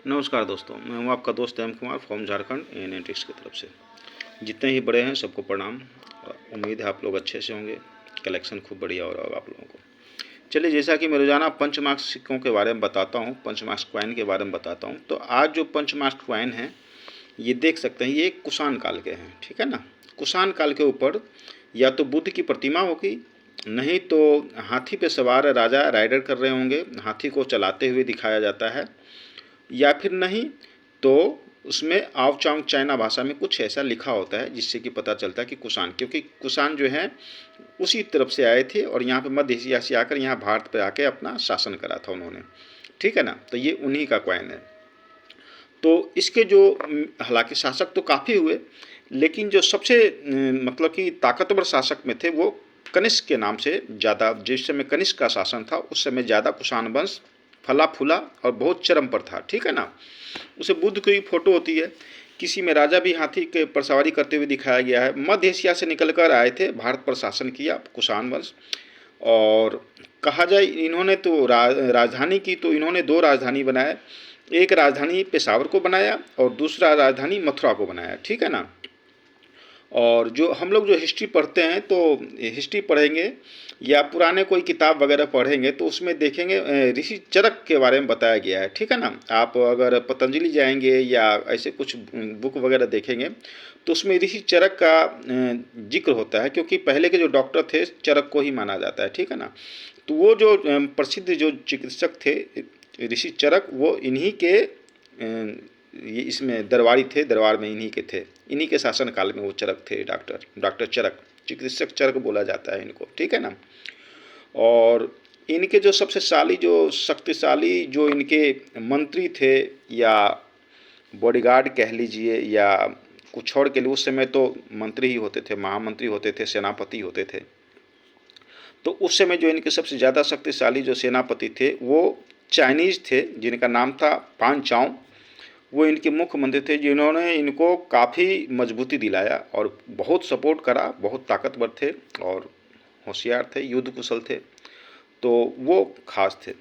नमस्कार दोस्तों, मैं हूं आपका दोस्त एम कुमार फ्रॉम झारखंड एनालिटिक्स की तरफ से। जितने ही बड़े हैं सबको प्रणाम। और उम्मीद है आप लोग अच्छे से होंगे। कलेक्शन खूब बढ़िया हो रहा होगा आप लोगों को। चलिए, जैसा कि मैं रोजाना पंचमार्क सिक्कों के बारे में बताता हूं, पंचमार्क कॉइन के बारे में बताता हूं, तो आज जो पंचमार्क कॉइन हैं ये देख सकते हैं, ये कुषाण काल के हैं। ठीक है ना। कुषाण काल के ऊपर या तो बुद्ध की प्रतिमा होगी, नहीं तो हाथी पे सवार राजा राइडर कर रहे होंगे, हाथी को चलाते हुए दिखाया जाता है, या फिर नहीं तो उसमें आव चांग चाइना भाषा में कुछ ऐसा लिखा होता है जिससे कि पता चलता है कि कुषाण, क्योंकि कुषाण जो है उसी तरफ से आए थे और यहाँ पे मध्य एशिया से आकर यहाँ भारत पे आके अपना शासन करा था उन्होंने। ठीक है ना। तो ये उन्हीं का कॉइन है। तो इसके जो हालांकि शासक तो काफ़ी हुए, लेकिन जो सबसे मतलब कि ताकतवर शासक में थे वो कनिष्क के नाम से ज़्यादा, जिस समय कनिष्क का शासन था उस समय ज़्यादा कुषाण वंश फला फूला और बहुत चरम पर था। ठीक है ना। उसे बुद्ध की फोटो होती है, किसी में राजा भी हाथी के पर सवारी करते हुए दिखाया गया है। मध्य एशिया से निकल कर आए थे, भारत पर शासन किया कुषाण वंश। और कहा जाए इन्होंने तो राजधानी की, तो इन्होंने दो राजधानी बनाए। एक राजधानी पेशावर को बनाया और दूसरा राजधानी मथुरा को बनाया। ठीक है ना। और जो हम लोग जो हिस्ट्री पढ़ते हैं तो हिस्ट्री पढ़ेंगे या पुराने कोई किताब वगैरह पढ़ेंगे तो उसमें देखेंगे ऋषि चरक के बारे में बताया गया है। ठीक है ना। आप अगर पतंजलि जाएंगे या ऐसे कुछ बुक वगैरह देखेंगे तो उसमें ऋषि चरक का जिक्र होता है, क्योंकि पहले के जो डॉक्टर थे चरक को ही माना जाता है। ठीक है ना। तो वो जो प्रसिद्ध जो चिकित्सक थे ऋषि चरक, वो इन्हीं के ये इसमें दरबारी थे, दरबार में इन्हीं के थे, इन्हीं के शासन काल में वो चरक थे। डॉक्टर चरक, चिकित्सक चरक बोला जाता है इनको। ठीक है ना। और इनके जो सबसे जो शक्तिशाली जो इनके मंत्री थे या बॉडीगार्ड कह लीजिए या कुछ और के लिए, उस समय तो मंत्री ही होते थे, महामंत्री होते थे, सेनापति होते थे। तो उस समय जो इनके सबसे ज़्यादा शक्तिशाली जो सेनापति थे वो चाइनीज़ थे, जिनका नाम था पान चाओ। वो इनके मुख्यमंत्री थे जिन्होंने इनको काफ़ी मजबूती दिलाया और बहुत सपोर्ट करा, बहुत ताकतवर थे और होशियार थे, युद्ध कुशल थे, तो वो खास थे।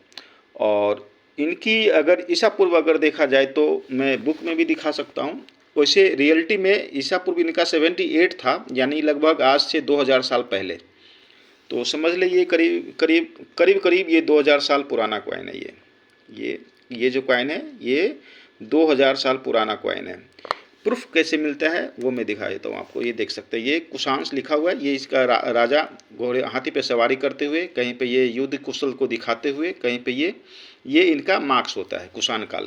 और इनकी अगर ईसा पूर्व अगर देखा जाए तो मैं बुक में भी दिखा सकता हूँ, वैसे रियलिटी में ईसा पूर्व इनका 78 था, यानी लगभग आज से 2000 साल पहले। तो समझ लीजिए करीब ये 2000 साल पुराना कॉइन है। ये जो कॉइन है ये 2000 साल पुराना कॉइन है। प्रूफ कैसे मिलता है वो मैं दिखा देता हूँ आपको। ये देख सकते हैं, ये कुषाण लिखा हुआ है। ये इसका राजा घोड़े हाथी पे सवारी करते हुए, कहीं पे ये युद्ध कुशल को दिखाते हुए, कहीं पे ये इनका मार्क्स होता है कुषाण काल